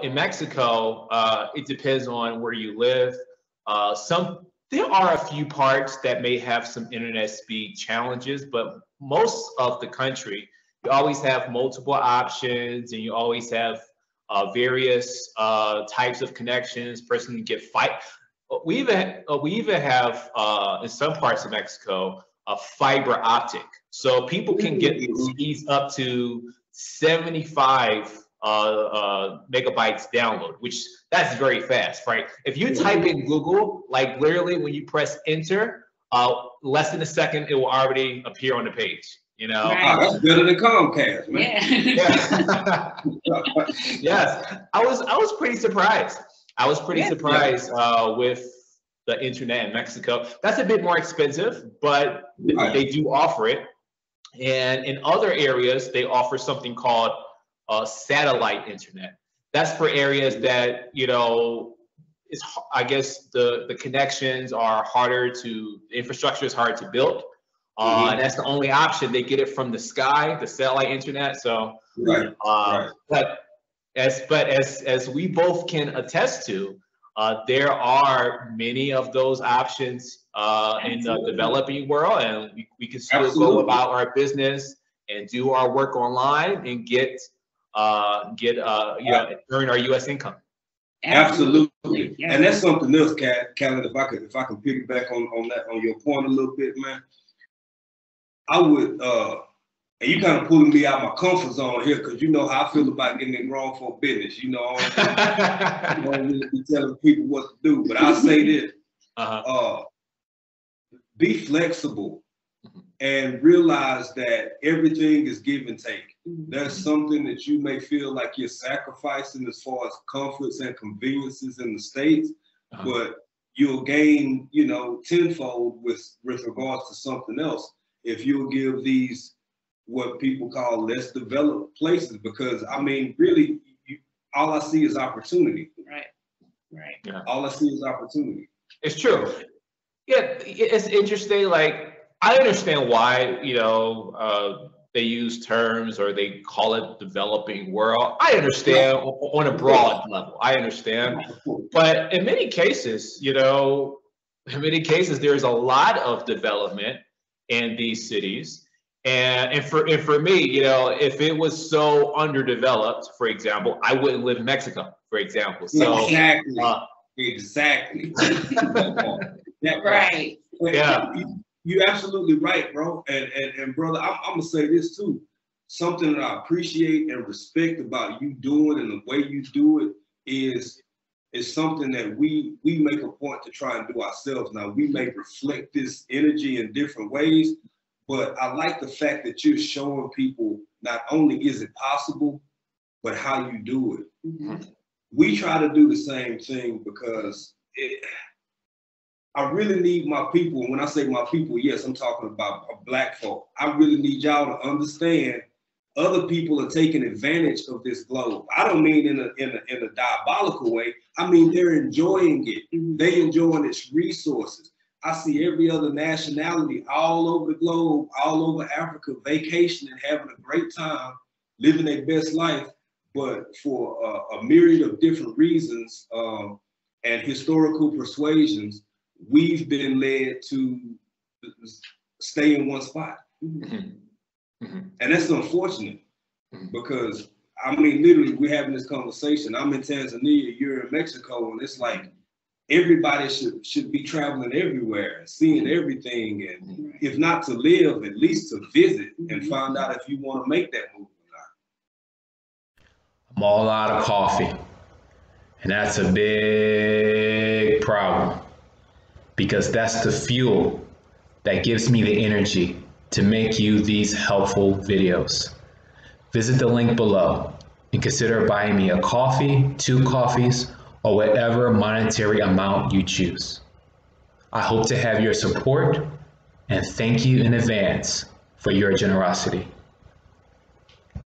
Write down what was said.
in Mexico, it depends on where you live. There are a few parts that may have some internet speed challenges, but most of the country, you always have multiple options, and you always have various types of connections. Person can get fight. We even have in some parts of Mexico a fiber optic, so people can get speeds up to 75 megabytes download, which that's very fast, right? If you type in Google, like literally when you press enter, less than a second, it will already appear on the page. You know, Right. That's better than Comcast, man. yeah. Yes, I was pretty surprised. I was pretty surprised with the internet in Mexico. That's a bit more expensive, but they do offer it. And in other areas, they offer something called satellite internet. That's for areas that, you know, I guess the connections are harder to, the infrastructure is hard to build. And that's the only option. They get it from the sky, the satellite internet. So, but as we both can attest to, there are many of those options in the developing world, and we can still go about our business and do our work online and earn our U.S. income. Absolutely. And that's something else, Callan, if I can piggyback on that, on your point a little bit, man. I would, and you kind of pulling me out my comfort zone here, because you know how I feel about getting in grown for business. You know, I don't really be telling people what to do, but I'll say this: be flexible and realize that everything is give and take. There's something that you may feel like you're sacrificing as far as comforts and conveniences in the States, but you'll gain, you know, tenfold with regards to something else if you'll give these what people call less developed places, because I mean, really, all I see is opportunity. Right. Yeah. All I see is opportunity. It's true. Yeah, it's interesting. Like, I understand why, you know, they use terms or they call it developing world. I understand on a broad level. I understand, but in many cases, you know, there's a lot of development in these cities. And for me, you know, if it was so underdeveloped, for example, I wouldn't live in Mexico, for example. So exactly. Right. Yeah. You're absolutely right, bro. And brother, I'm gonna say this too. Something that I appreciate and respect about you doing and the way you do it is something that we make a point to try and do ourselves. Now, we may reflect this energy in different ways, but I like the fact that you're showing people not only is it possible, but how you do it. We try to do the same thing because I really need my people. And when I say my people, yes, I'm talking about Black folk. I really need y'all to understand other people are taking advantage of this globe. I don't mean in a diabolical way. I mean, they're enjoying it. They enjoying its resources. I see every other nationality all over the globe, all over Africa, vacationing, having a great time, living their best life. But for a myriad of different reasons and historical persuasions, we've been led to stay in one spot. And that's unfortunate because, I mean, literally, we're having this conversation. I'm in Tanzania, you're in Mexico, and it's like everybody should be traveling everywhere and seeing everything. And if not to live, at least to visit and find out if you want to make that move or not. I'm all out of coffee. And that's a big problem because that's the fuel that gives me the energy to make you these helpful videos. Visit the link below and consider buying me a coffee, 2 coffees, or whatever monetary amount you choose. I hope to have your support and thank you in advance for your generosity.